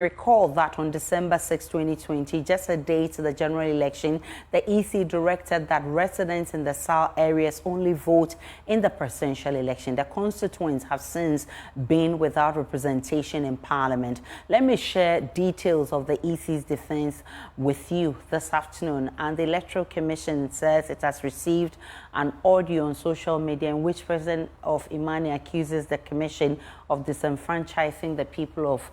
Recall that on December 6, 2020, just a day to the general election, the EC directed that residents in the SAL areas only vote in the presidential election. The constituents have since been without representation in Parliament. Let me share details of the EC's defense with you this afternoon. And the Electoral Commission says it has received an audio on social media in which President of Imani accuses the Commission of disenfranchising the people of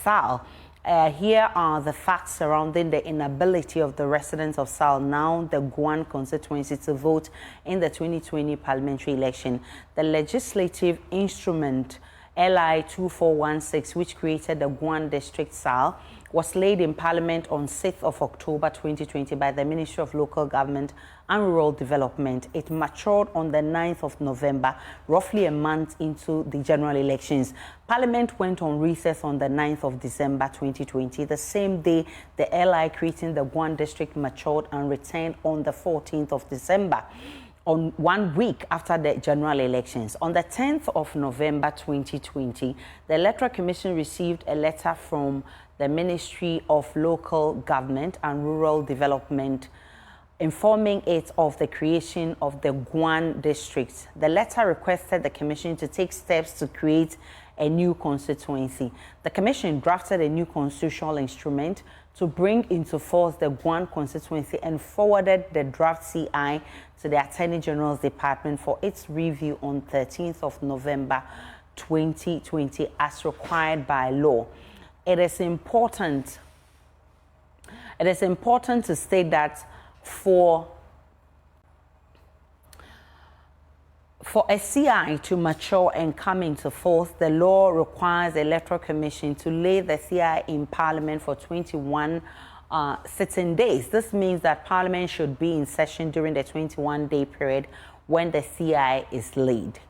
SAL. Here are the facts surrounding the inability of the residents of SAL, now the Guan constituency, to vote in the 2020 parliamentary election. The legislative instrument LI 2416, which created the Guan district SAL, was laid in Parliament on 6th of October 2020 by the Ministry of Local Government and Rural Development. It matured on the 9th of November, roughly a month into the general elections. Parliament went on recess on the 9th of December 2020. The same day, the LI creating the Guan district matured and returned on the 14th of December. On 1 week after the general elections. On the 10th of November 2020, the Electoral Commission received a letter from the Ministry of Local Government and Rural Development informing it of the creation of the Guan district. The letter requested the Commission to take steps to create a new constituency. The Commission drafted a new constitutional instrument to bring into force the Guan constituency and forwarded the draft CI to the Attorney General's Department for its review on 13th of November 2020 as required by law. It is important to state that for a CI to mature and come into force, the law requires the Electoral Commission to lay the CI in Parliament for 21 sitting days. This means that Parliament should be in session during the 21-day period when the CI is laid.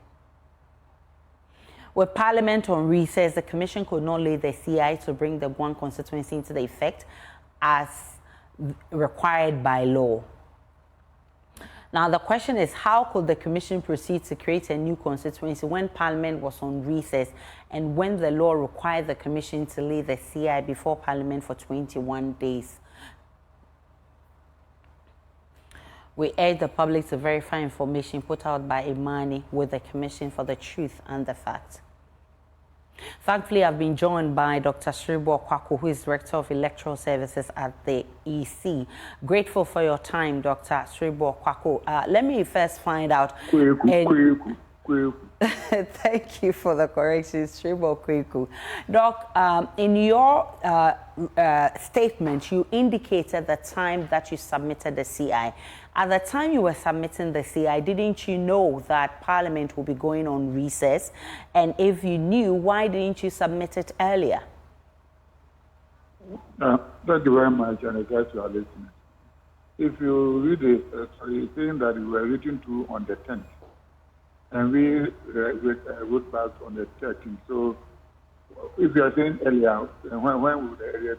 With Parliament on recess, the Commission could not lay the CI to bring the Guan constituency into the effect as required by law. Now, the question is, how could the Commission proceed to create a new constituency when Parliament was on recess and when the law required the Commission to lay the CI before Parliament for 21 days? We urge the public to verify information put out by Imani with the Commission for the truth and the facts. Thankfully, I've been joined by Dr. Sribo Kwaku, who is Director of Electoral Services at the EC. Grateful for your time, Dr. Sribo Kwaku. Let me first find out. Thank you for the correction, Sribo Kwaku. Doc, in your statement, you indicated the time that you submitted the CI. At the time you were submitting the CI, didn't you know that Parliament will be going on recess? And if you knew, why didn't you submit it earlier? Thank you very much, and guys who are listening. If you read it, it's saying that we were written to on the 10th, and we wrote back on the 13th. So, if you are saying earlier, when would the earlier,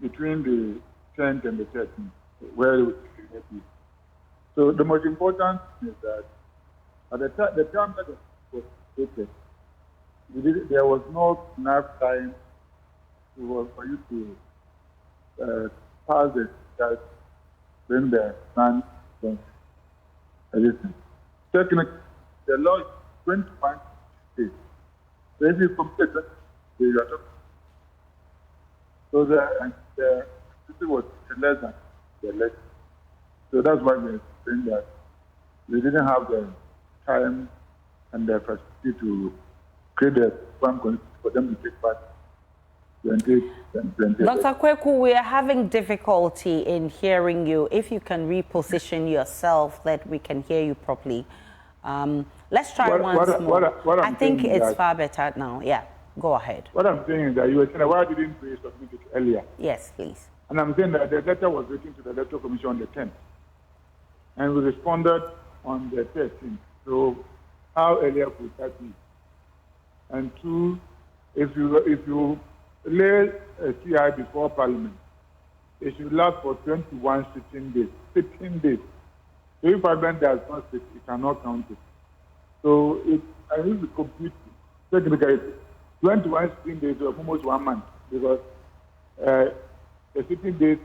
between the 10th and the 13th, where would it be? So, the most important is that at the time that it was stated, there was not enough time for you to pass it that when the plan was existing. Secondly, the law is 21 days. So if you complete it, you are talking. So the city was less than the election. So that's why we're saying that we didn't have the time and the facility to create a plan for them to take part. Dr. Kweku, we are having difficulty in hearing you. If you can reposition yourself that we can hear you properly. Let's try once more. I think it's far better now. Yeah, go ahead. What I'm saying is that you were saying, why didn't we submit it earlier? Yes, please. And I'm saying that the letter was written to the Electoral Commission on the 10th. And we responded on the 13th. So how earlier could that be? And two, if you lay a CI before Parliament, it should last for 21 sitting days. So if Parliament does not sit, it cannot count it. So I need to complete technically 21 sitting days of almost 1 month because the sitting days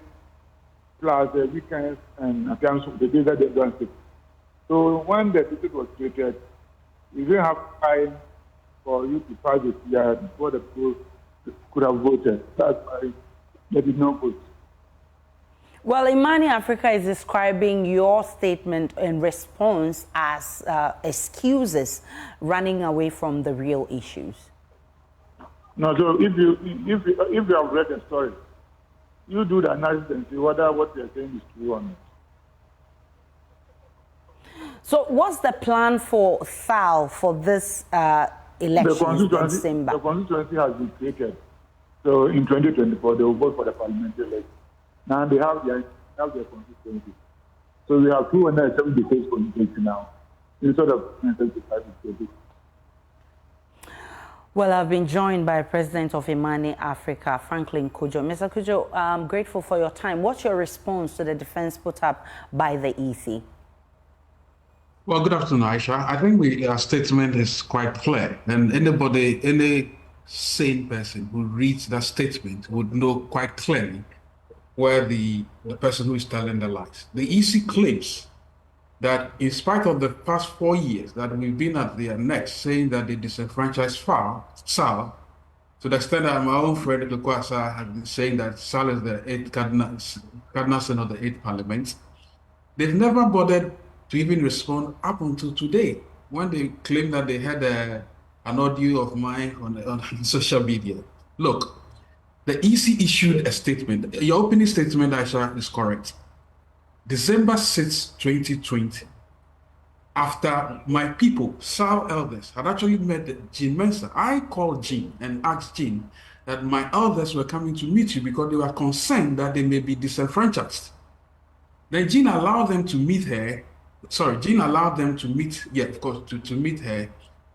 plus the weekends and in terms of the days that they don't sit. So when the ticket was created, you didn't have time for you to pass it before the people could have voted. That's why they did not vote. Well, Imani Africa is describing your statement in response as excuses running away from the real issues. No, so if you have read the story, you do the analysis and see whether what they're saying is true or not. So what's the plan for SAL for this election in December? The constituency has been created. So in 2024, they will vote for the parliamentary election. Now they have their constituency. So we have 276 constituencies now, instead of 75 states. Well, I've been joined by President of Imani Africa, Franklin Kojo. Mr. Kojo, I'm grateful for your time. What's your response to the defense put up by the EC? Well, good afternoon, Aisha. I think our statement is quite clear, and any sane person who reads that statement would know quite clearly where the person who is telling the lies. The EC claims that in spite of the past 4 years that we've been at their neck saying that they disenfranchised SAL, to the extent that my own friend Lukwasa has been saying that SAL is the 8th cardinal sin of the 8th parliament, they've never bothered to even respond up until today when they claim that they had an audio of mine on social media. Look, the EC issued a statement. Your opening statement, Aisha, is correct. December 6, 2020, after my people, SAL elders, had actually met Jean Mensa, I called Jean and asked Jean that my elders were coming to meet you because they were concerned that they may be disenfranchised. Then Jean allowed them to meet her. Jean allowed them to meet, of course, to meet her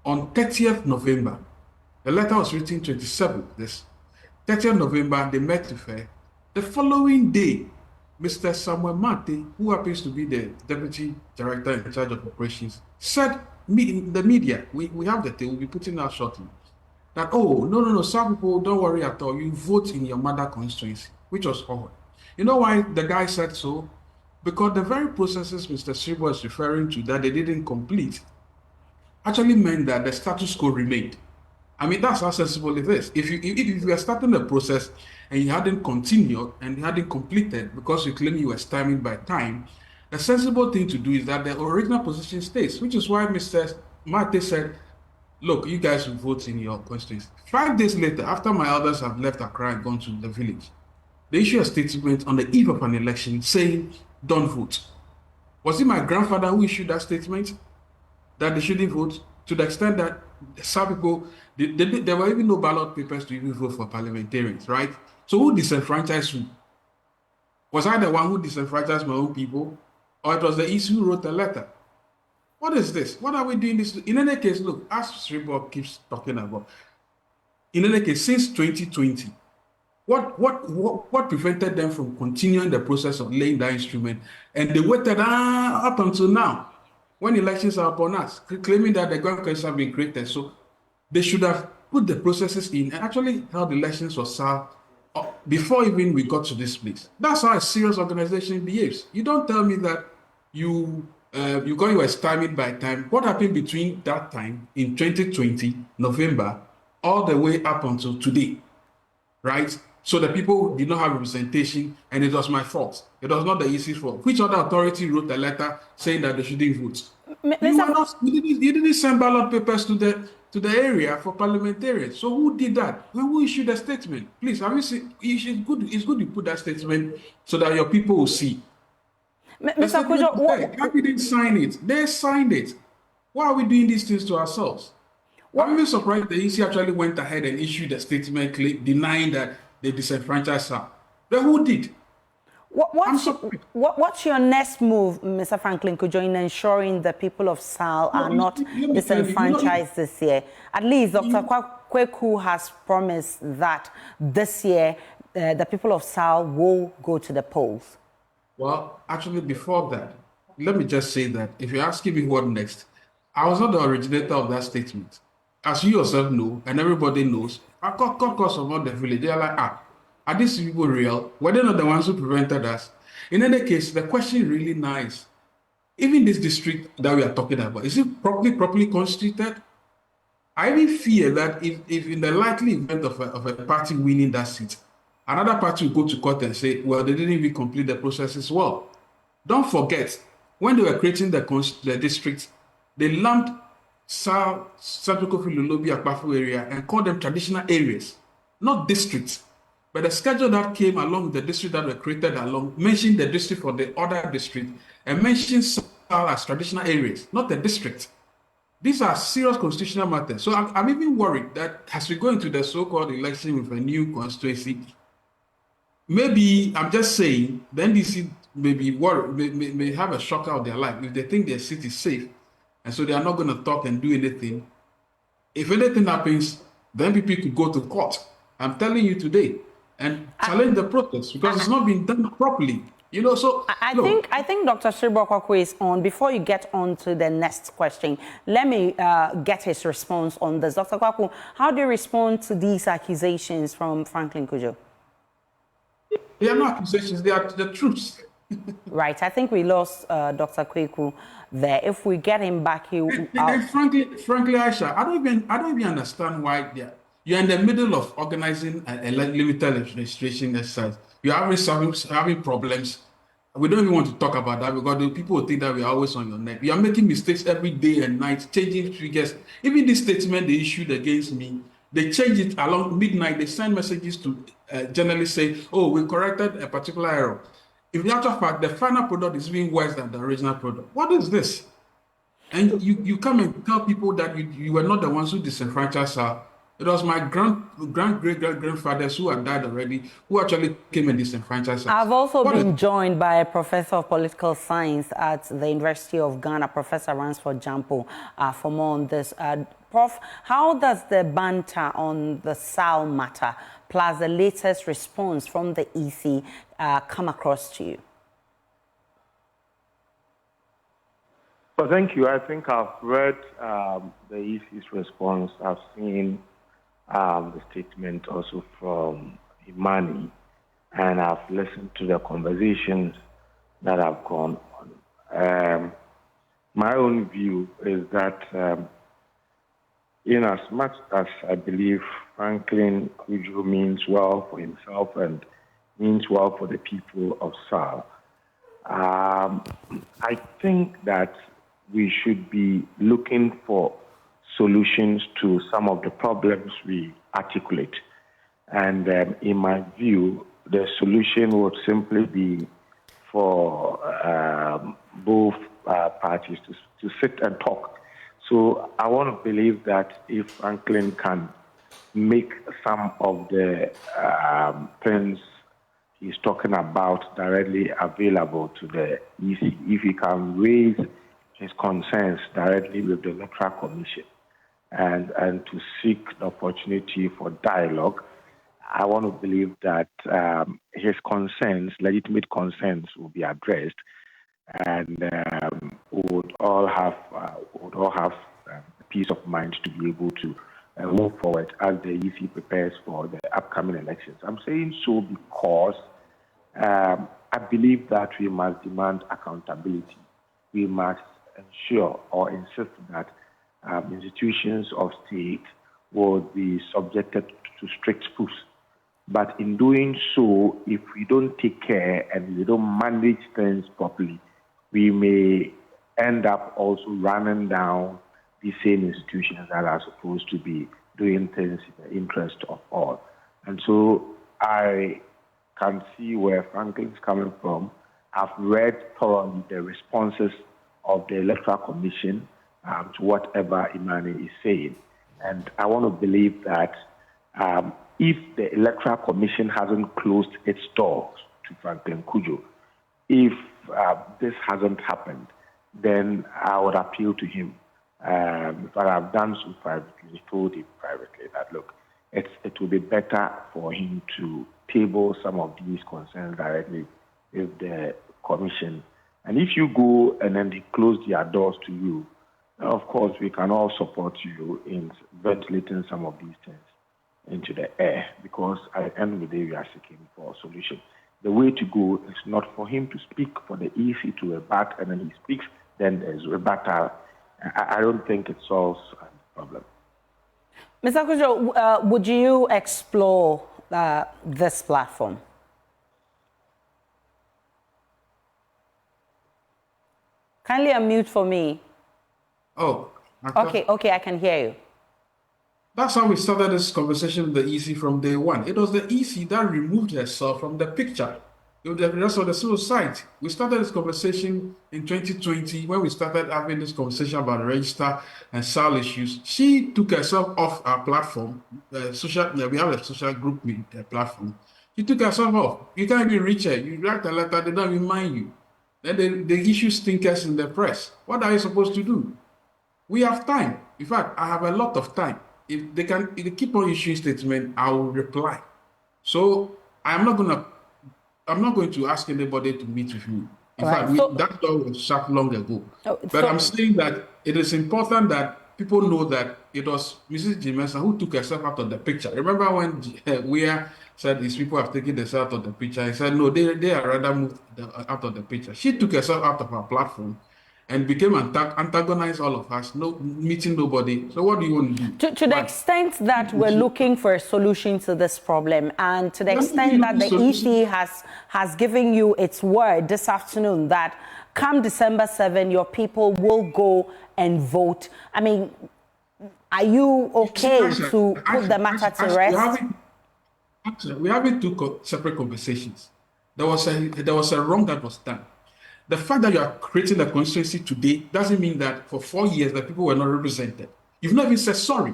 on 30th November. The letter was written 27th. This 30th November, they met with her. The following day, Mr. Samuel Mate, who happens to be the Deputy Director in charge of operations, said in the media, we have the thing, we'll be putting out shortly, that, oh, no, some people, don't worry at all, you vote in your mother constituency, which was odd. You know why the guy said so? Because the very processes Mr. Sribo is referring to that they didn't complete actually meant that the status quo remained. I mean, that's how sensible it is. If you were starting the process and you hadn't continued and you hadn't completed because you claim you were stymied by time, the sensible thing to do is that the original position stays, which is why Mr. Mate said, look, you guys will vote in your constituency. 5 days later, after my elders have left Accra and gone to the village, they issue a statement on the eve of an election saying, don't vote. Was it my grandfather who issued that statement that they shouldn't vote, to the extent that some people, there were even no ballot papers to even vote for parliamentarians, right? So who disenfranchised who? Was I the one who disenfranchised my own people, or it was the EC who wrote the letter? What is this? What are we doing this? In any case, look, as Sribo keeps talking about, in any case, since 2020, what prevented them from continuing the process of laying that instrument? And they waited up until now, when elections are upon us, claiming that the ground have been created. So they should have put the processes in and actually held elections for SAL before even we got to this place. That's how a serious organization behaves. You don't tell me that you were stymied by time. What happened between that time in 2020, November, all the way up until today, right? So the people did not have representation, and it was my fault. It was not the EC's fault. Which other authority wrote a letter saying that they shouldn't vote? You didn't send ballot papers to the area for parliamentarians. So who did that? Who issued a statement? Please, have you seen? It's good you put that statement so that your people will see. Mr. Kojo, why didn't sign it? They signed it. Why are we doing these things to ourselves? I'm even surprised the EC actually went ahead and issued a statement denying that they disenfranchised SAL. But who did? What's your next move, Mr. Franklin Kojo, in ensuring the people of SAL are not disenfranchised this year? At least Dr. Kweku has promised that this year the people of SAL will go to the polls. Well, actually, before that, let me just say that if you're asking me what next, I was not the originator of that statement. As you yourself know, and everybody knows, I call calls from all the village. They're like, are these people real? Were they not the ones who prevented us? In any case, the question is really nice. Even this district that we are talking about, is it properly constituted? I even fear that if in the likely event of a party winning that seat, another party will go to court and say, well, they didn't even complete the process as well. Don't forget, when they were creating the district, they lumped South Central Kofi Lolobi Akpafu area and called them traditional areas, not districts. But the schedule that came along with the district that were created along mentioned the district for the other district and mentioned South as traditional areas, not the district. These are serious constitutional matters. So I'm even worried that as we go into the so-called election with a new constituency, maybe I'm just saying the NDC may be worried, may have a shock out of their life if they think their seat is safe, and so they are not going to talk and do anything. If anything happens, the NPP could go to court. I'm telling you today, and challenge the process because it's not been done properly. You know, so I think Dr. Shiribokwaku is on. Before you get on to the next question, let me get his response on this. Dr. Kwaku, how do you respond to these accusations from Franklin Cudjoe? They are not accusations; they are the truths. Right. I think we lost Dr. Kwaku there. If we get him back, he will. Frankly, Aisha, I don't even understand why you're in the middle of organizing a limited registration exercise. You're having problems. We don't even want to talk about that because the people will think that we are always on your neck. You are making mistakes every day and night, changing figures. Even this statement they issued against me, they changed it along midnight. They send messages to journalists saying, oh, we corrected a particular error. In actual fact, the final product is even worse than the original product. What is this? And you come and tell people that you were not the ones who disenfranchised her. It was my great-grandfathers who had died already who actually came and disenfranchised her. I've also been joined by a professor of political science at the University of Ghana, Professor Ransford Jampo, for more on this. Prof, how does the banter on the SAL matter plus the latest response from the EC come across to you? Well, thank you. I think I've read the EC's response. I've seen the statement also from Imani, and I've listened to the conversations that have gone on. My own view is that in as much as I believe Franklin Cudjoe means well for himself and means well for the people of SAL, I think that we should be looking for solutions to some of the problems we articulate. And in my view, the solution would simply be for both parties to sit and talk. So I want to believe that if Franklin can make some of the things he's talking about directly available to the EC, if he can raise his concerns directly with the Electoral Commission and to seek the opportunity for dialogue, I want to believe that his concerns, legitimate concerns, will be addressed, and we would all have peace of mind to be able to move forward as the EC prepares for the upcoming elections. I'm saying so because I believe that we must demand accountability. We must ensure or insist that institutions of state will be subjected to strict scrutiny. But in doing so, if we don't take care and we don't manage things properly, we may end up also running down the same institutions that are supposed to be doing things in the interest of all. And so I can see where Franklin's coming from. I've read thoroughly the responses of the Electoral Commission to whatever Imani is saying. And I want to believe that if the Electoral Commission hasn't closed its doors to Franklin Cudjoe, if this hasn't happened, then I would appeal to him. But I've done so privately, told him privately that, look, it will be better for him to table some of these concerns directly with the Commission. And if you go and then they close their doors to you, of course, we can all support you in ventilating some of these things into the air, because at the end of the day, we are seeking for a solution. The way to go is not for him to speak, for the EC to rebut, and then he speaks, then there's rebuttal. I don't think it solves the problem. Mr. Kojo, would you explore this platform? Kindly unmute for me. Oh. Okay, I can hear you. That's how we started this conversation with the EC from day one. It was the EC that removed herself from the picture. The rest of the civil society. We started this conversation in 2020 when we started having this conversation about register and SAL issues. She took herself off our platform. We have a social group platform. She took herself off. You can't even reach her. You write a letter, they don't even mind you. Then they issue stinkers in the press. What are you supposed to do? We have time. In fact, I have a lot of time. If they keep on issuing statements, I will reply. So I'm not going to ask anybody to meet with me. In fact, that door was shut long ago. But I'm saying that it is important that people know that it was Mrs. Jimesa who took herself out of the picture. Remember when we said these people have taken themselves out of the picture? He said, no, they are rather moved out of the picture. She took herself out of our platform and became antagonized all of us, meeting nobody. So what do you want to do? To the extent that we're looking for a solution to this problem, and to the extent that the EC has given you its word this afternoon that come December 7, your people will go and vote. I mean, are you okay to put the matter to rest? We're having two separate conversations. There was a wrong that was done. The fact that you are creating a constituency today doesn't mean that for 4 years that people were not represented. You've not even said sorry.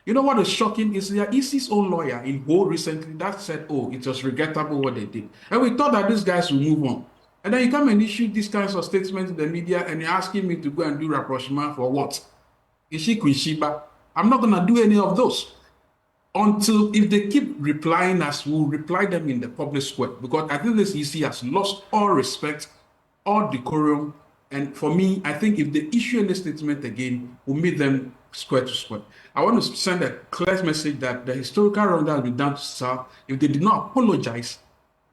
You know what is shocking is there is his own lawyer in Ho recently that said, oh, it was regrettable what they did. And we thought that these guys will move on. And then you come and issue these kinds of statements in the media and you're asking me to go and do rapprochement for what? Is she Queen Sheba? I'm not going to do any of those. Until if they keep replying us, we'll reply them in the public square. Because I think this EC has lost all respect, all decorum, and for me, I think if they issue any statement again, we'll meet them square to square. I want to send a clear message that the historical wrong that has been done to SAL, if they did not apologize,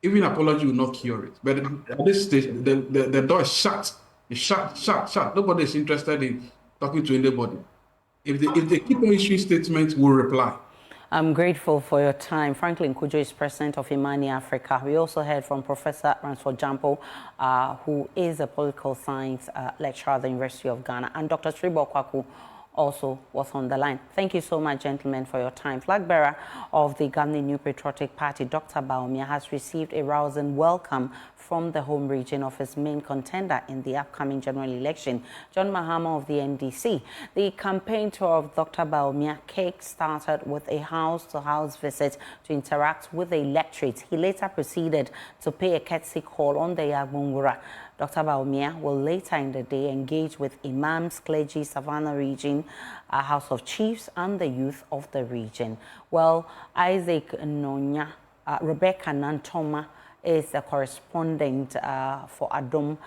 even apology will not cure it. But at this stage, the door is shut. It's shut. Nobody is interested in talking to anybody. If they keep on issuing statements, we'll reply. I'm grateful for your time. Franklin Kujo is president of Imani Africa. We also heard from Professor Ransford Jampo, who is a political science lecturer at the University of Ghana, and Dr. Tribo Kwaku also was on the line. Thank you so much, gentlemen, for your time. Flag bearer of the Ghanaian New Patriotic Party, Dr. Bawumia, has received a rousing welcome from the home region of his main contender in the upcoming general election, John Mahama of the NDC. The campaign tour of Dr. Bawumia started with a house-to-house visit to interact with the electorate. He later proceeded to pay a courtesy call on the Yagbunwura. Dr. Bawumia will later in the day engage with imams, clergy, Savannah region, House of Chiefs, and the youth of the region. Well, Isaac Nonya, Rebecca Nantoma is a correspondent for Adom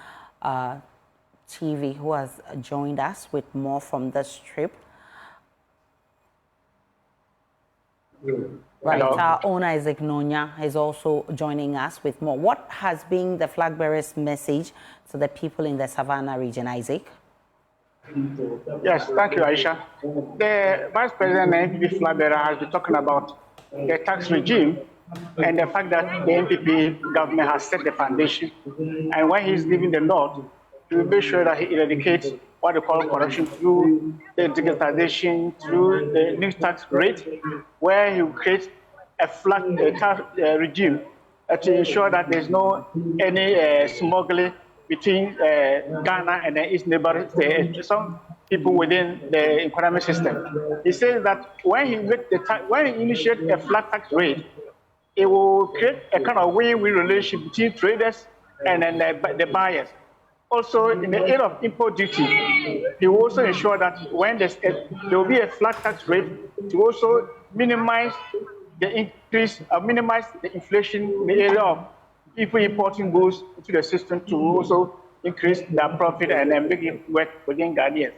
TV who has joined us with more from this trip. Right, our own Isaac Nonya is also joining us with more. What has been the flag bearer's message to the people in the Savannah region, Isaac? Yes, thank you, Aisha. The Vice President and NPP flag bearer has been talking about the tax regime and the fact that the NPP government has set the foundation. And when he's leaving the North, he will make sure that he eradicates what they call corruption through the digitization, through the new tax rate, where he will create a flat tax regime to ensure that there's no any smuggling between Ghana and the East neighbor states, some people within the economic system. He says that when he initiates a flat tax rate, it will create a kind of win-win relationship between traders and then the buyers. Also, in the area of import duty, he will also ensure that when there will be a flat tax rate to also minimize the increase, minimize the inflation in the area of people importing goods into the system to also increase their profit and then make it work within Ghanaians.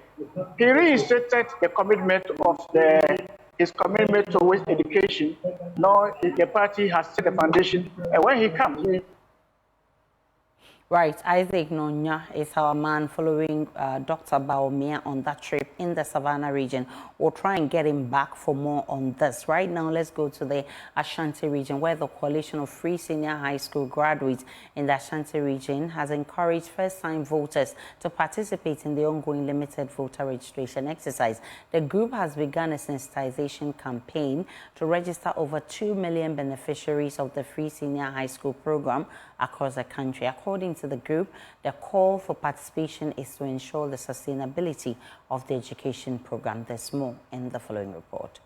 He reiterated the commitment of the his commitment towards education, nor the party has set the foundation. And when he comes, Right, Isaac Nonya is our man following Dr. Bawumia on that trip in the Savannah region. We'll try and get him back for more on this. Right now, let's go to the Ashanti region, where the Coalition of Free Senior High School Graduates in the Ashanti region has encouraged first-time voters to participate in the ongoing limited voter registration exercise. The group has begun a sensitization campaign to register over 2 million beneficiaries of the Free Senior High School program across the country. According to the group, the call for participation is to ensure the sustainability of the education program. There's more in the following report.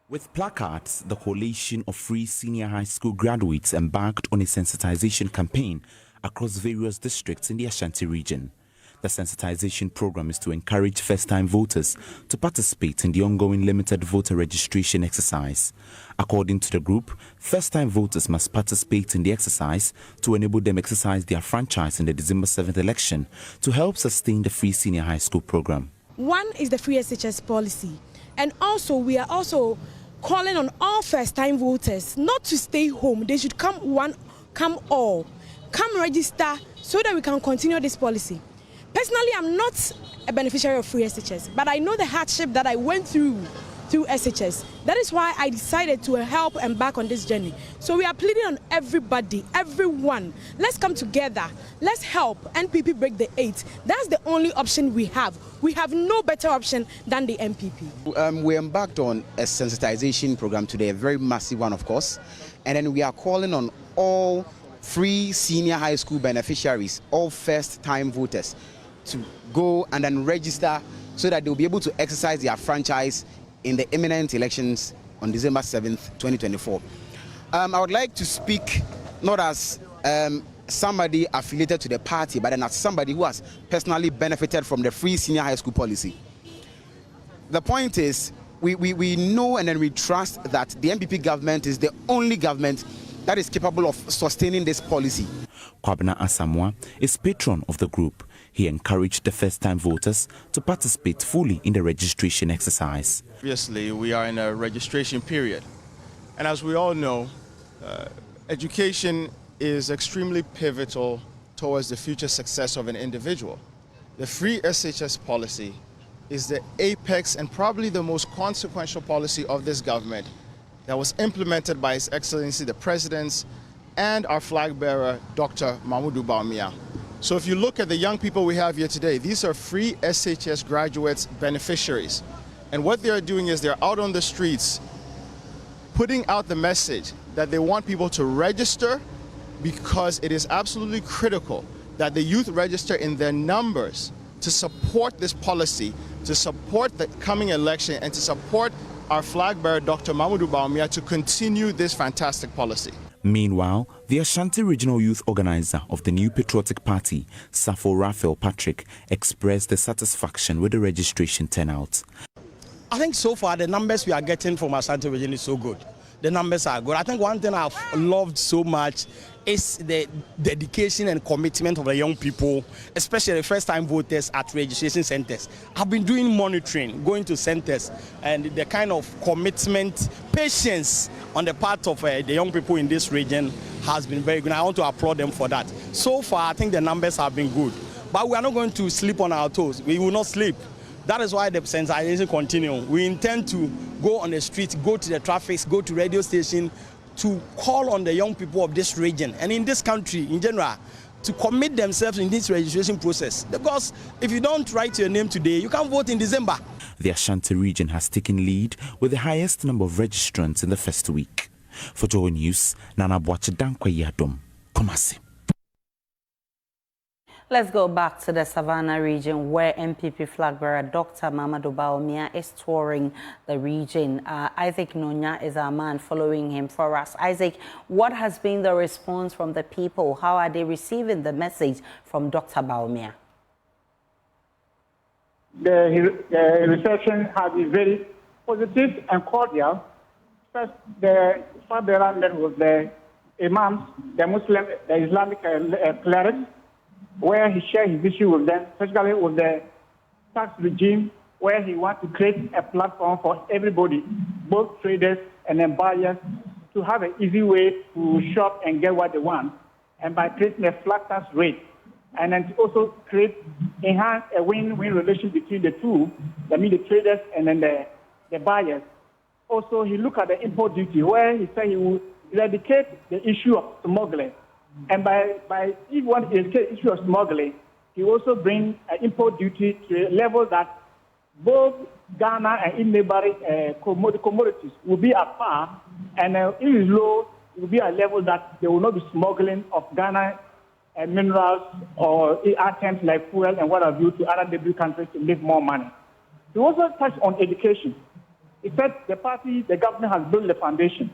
With placards, the Coalition of Free Senior High School Graduates embarked on a sensitization campaign across various districts in the Ashanti region. The sensitization program is to encourage first-time voters to participate in the ongoing limited voter registration exercise. According to the group, first-time voters must participate in the exercise to enable them exercise their franchise in the December 7th election to help sustain the Free Senior High School program. One is the free SHS policy, and also we are also calling on all first-time voters not to stay home. They should come all, come register so that we can continue this policy. Personally, I'm not a beneficiary of free SHS, but I know the hardship that I went through SHS. That is why I decided to help embark on this journey. So we are pleading on everybody, everyone. Let's come together. Let's help NPP break the 8. That's the only option we have. We have no better option than the NPP. We embarked on a sensitization program today, a very massive one, of course. And then we are calling on all free senior high school beneficiaries, all first-time voters, to go and then register so that they'll be able to exercise their franchise in the imminent elections on December 7th, 2024. I would like to speak not as somebody affiliated to the party, but then as somebody who has personally benefited from the free senior high school policy. The point is, we know and then we trust that the NPP government is the only government that is capable of sustaining this policy. Kwabena Asamoah is patron of the group. He encouraged the first-time voters to participate fully in the registration exercise. Obviously, we are in a registration period. And as we all know, education is extremely pivotal towards the future success of an individual. The free SHS policy is the apex and probably the most consequential policy of this government that was implemented by His Excellency the President and our flag bearer, Dr. Bawumia. So if you look at the young people we have here today, these are free SHS graduates beneficiaries. And what they're doing is they're out on the streets putting out the message that they want people to register, because it is absolutely critical that the youth register in their numbers to support this policy, to support the coming election, and to support our flag bearer, Dr. Bawumia, to continue this fantastic policy. Meanwhile, the Ashanti Regional Youth Organizer of the New Patriotic Party, Safo Raphael Patrick, expressed the satisfaction with the registration turnout. I think so far the numbers we are getting from Ashanti region is so good. The numbers are good. I think one thing I've loved so much is the dedication and commitment of the young people, especially the first-time voters at registration centers. I've been doing monitoring, going to centers, and the kind of commitment, patience on the part of the young people in this region has been very good. I want to applaud them for that. So far, I think the numbers have been good. But we are not going to sleep on our toes. We will not sleep. That is why the sensitization continues. We intend to go on the streets, go to the traffic, go to radio station, to call on the young people of this region and in this country in general to commit themselves in this registration process. Because if you don't write your name today, you can't vote in December. The Ashanti region has taken lead with the highest number of registrants in the first week. For Joy News, Nana Boache Dankwa Yadom, Kumasi. Let's go back to the Savannah region, where NPP flag bearer Dr. Bawumia is touring the region. Isaac Nonya is our man following him for us. Isaac, what has been the response from the people? How are they receiving the message from Dr. Bawumia? The reception has been very positive and cordial. First, the flag bearer was the imams, the Muslim, the Islamic clerics, where he shared his issue with them, especially with the tax regime where he wants to create a platform for everybody, both traders and then buyers, to have an easy way to shop and get what they want, and by creating a flat tax rate, and then to also enhance a win-win relation between the two, that means the traders and then the buyers. Also, he looked at the import duty, where he said he will eradicate the issue of smuggling. And by if you want to eradicate the issue of smuggling, he also bring an import duty to a level that both Ghana and in neighboring commodities will be at par, and if it's low, it will be at a level that there will not be smuggling of Ghana minerals or items like fuel and what have you to other neighboring countries to make more money. He also touched on education. He said the government has built a foundation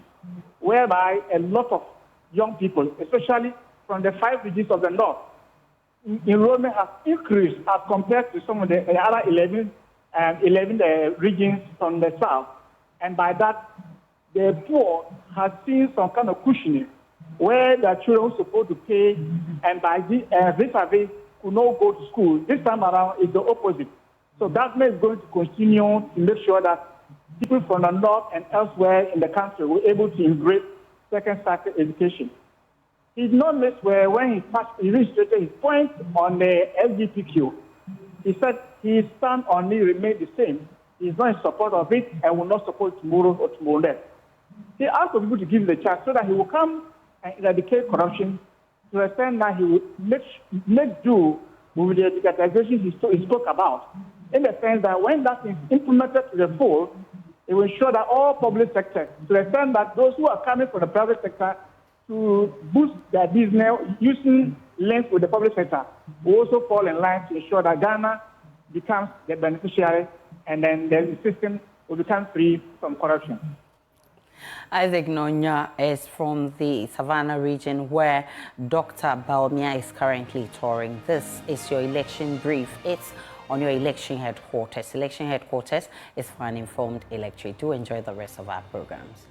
whereby a lot of young people, especially from the 5 regions of the north, enrollment has increased as compared to some of the other 11 regions from the south. And by that, the poor have seen some kind of cushioning where their children are supposed to pay, and by vis-a-vis could not go to school. This time around, it's the opposite. So government is going to continue to make sure that people from the north and elsewhere in the country were able to embrace second cycle education. He did not miss where when he illustrated his point on the LGBTQ. He said his stand on it remained the same. He is not in support of it and will not support tomorrow or tomorrow next. He asked for people to give him the chance so that he will come and eradicate corruption to the extent that he will make do with the digitization he spoke about, in the sense that when that is implemented to the full, it will ensure that all public sector, to the extent that those who are coming from the private sector to boost their business using links with the public sector, will also fall in line to ensure that Ghana becomes the beneficiary, and then the system will become free from corruption. Isaac Nonya is from the Savannah region where Dr. Bawumia is currently touring. This is your election brief. It's on your election headquarters. Election headquarters is for an informed electorate. Do enjoy the rest of our programs.